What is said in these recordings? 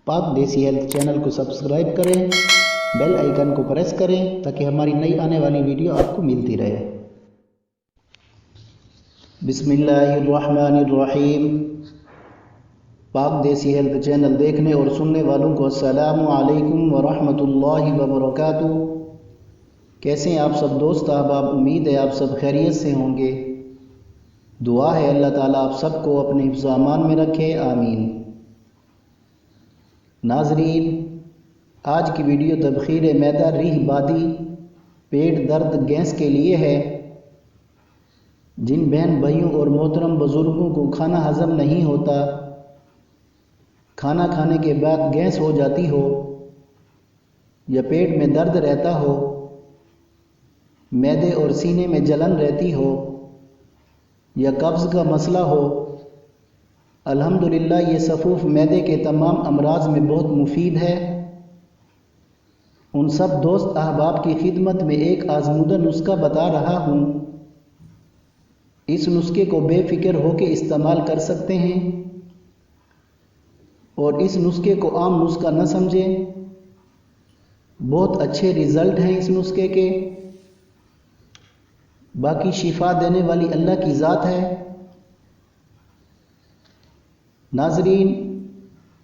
पाक देसी health channel को सब्सक्राइब करें, बेल आइकन को प्रेस करें ताकि हमारी नई आने वाली वीडियो आपको मिलती रहे। बिस्मिल्लाहिर्रहमानिर्रहीम। पाक देसी हेल्थ चैनल देखने और सुनने वालों को अस्सलामु अलैकुम व रहमतुल्लाहि व बरकातुहू। कैसे हैं आप सब दोस्त अहबाब? उम्मीद है आप सब खैरियत से होंगे। दुआ है अल्लाह ताला आप सबको अपने हिफ्ज़ अमान में रखे, आमीन। नाजरीन, आज की वीडियो तबखीर मैदा रीह बादी पेट दर्द गैस के लिए है। जिन बहन भाइयों और मोहतरम बुज़ुर्गों को खाना हज़म नहीं होता, खाना खाने के बाद गैस हो जाती हो या पेट में दर्द रहता हो, मैदे और सीने में जलन रहती हो या कब्ज़ का मसला हो, अल्हम्दुलिल्लाह ये सफ़ूफ़ मैदे के तमाम अमराज में बहुत मुफीद है। उन सब दोस्त अहबाब की खिदमत में एक आज़मूदा नुस्खा बता रहा हूँ। इस नुस्खे को बेफिक्र होकर इस्तेमाल कर सकते हैं और इस नुस्खे को आम नुस्खा न समझें। बहुत अच्छे रिज़ल्ट हैं इस नुस्खे के। बाकी शिफा देने वाली अल्लाह की ज़ात है। नाजरीन,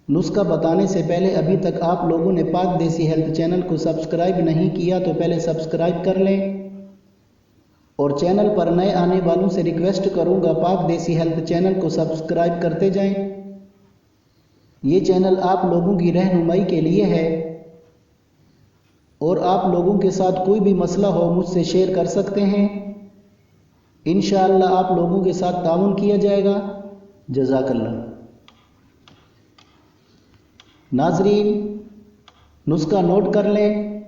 नुस्खा बताने से पहले अभी तक आप लोगों ने पाक देसी हेल्थ चैनल को सब्सक्राइब नहीं किया तो पहले सब्सक्राइब कर लें और चैनल पर नए आने वालों से रिक्वेस्ट करूंगा पाक देसी हेल्थ चैनल को सब्सक्राइब करते जाएं। ये चैनल आप लोगों की रहनुमाई के लिए है और आप लोगों के साथ कोई भी मसला हो मुझसे शेयर कर सकते हैं। इंशाअल्लाह आप लोगों के साथ ताउन किया जाएगा। जज़ाकल्लाह। नाजरीन, नुस्खा नोट कर लें।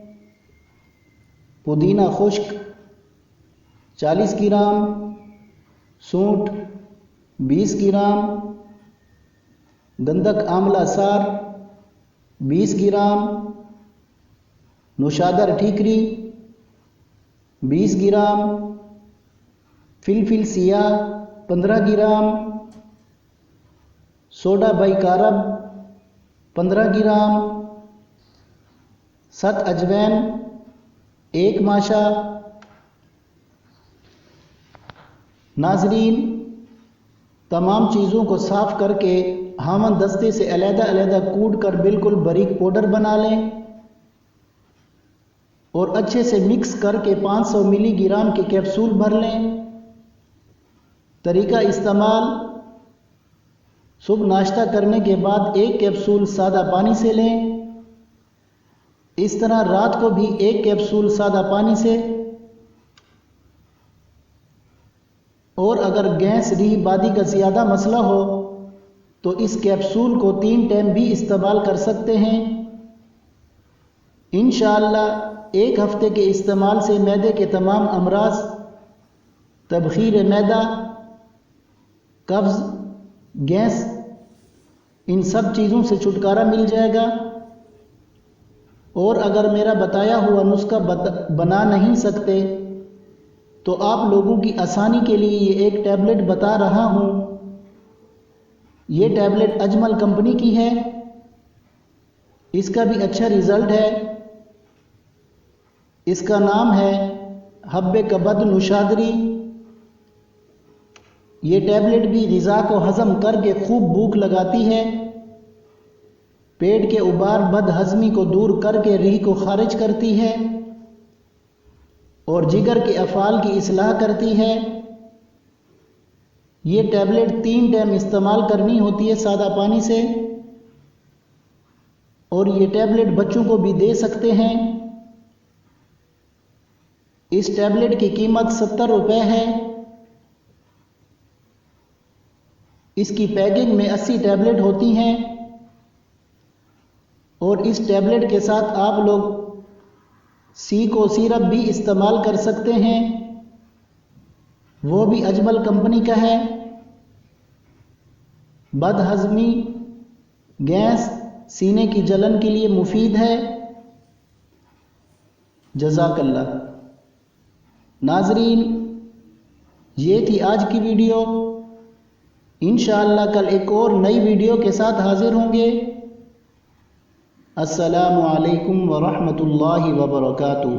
पुदीना खुश्क 40 ग्राम, सूंठ 20 ग्राम, गंधक आंवला सार 20 ग्राम, नौशादर ठीकरी 20 ग्राम, फिलफिल सियाह 15 ग्राम, सोडा बाइकारब 15 ग्राम, सत अजवैन 1 माशा। नाजरीन, तमाम चीज़ों को साफ़ करके हामन दस्ते से अलग-अलग कूट कर बिल्कुल बारीक पाउडर बना लें और अच्छे से मिक्स करके 500 मिलीग्राम के कैप्सूल भर लें। तरीका इस्तेमाल: सुबह नाश्ता करने के बाद 1 कैप्सूल सादा पानी से लें। इस तरह रात को भी 1 कैप्सूल सादा पानी से। और अगर गैस रीह बादी का ज़्यादा मसला हो तो इस कैप्सूल को 3 टाइम भी इस्तेमाल कर सकते हैं। इंशाअल्लाह 1 हफ्ते के इस्तेमाल से मैदे के तमाम अमराज, तबखीर मैदा, कब्ज़, गैस, इन सब चीज़ों से छुटकारा मिल जाएगा। और अगर मेरा बताया हुआ नुस्खा बना नहीं सकते तो आप लोगों की आसानी के लिए ये एक टैबलेट बता रहा हूँ। ये टैबलेट अजमल कंपनी की है। इसका भी अच्छा रिज़ल्ट है। इसका नाम है हब्बे कबद नुशादरी। ये टैबलेट भी ग़िज़ा को हज़म करके खूब भूख लगाती है, पेट के उबार बदहज़मी को दूर करके रीह को खारिज करती है और जिगर के अफ़ाल की इस्लाह करती है। ये टैबलेट 3 टाइम इस्तेमाल करनी होती है सादा पानी से। और ये टैबलेट बच्चों को भी दे सकते हैं। इस टैबलेट की कीमत 70 रुपये है। इसकी पैकिंग में 80 टैबलेट होती हैं और इस टैबलेट के साथ आप लोग सीको सिरप भी इस्तेमाल कर सकते हैं, वो भी अजमल कंपनी का है। बदहज़मी, गैस, सीने की जलन के लिए मुफीद है। जज़ाकल्लाह। नाजरीन, ये थी आज की वीडियो। इंशाअल्लाह कल एक और नई वीडियो के साथ हाजिर होंगे। السلام علیکم ورحمۃ اللہ وبرکاتہ۔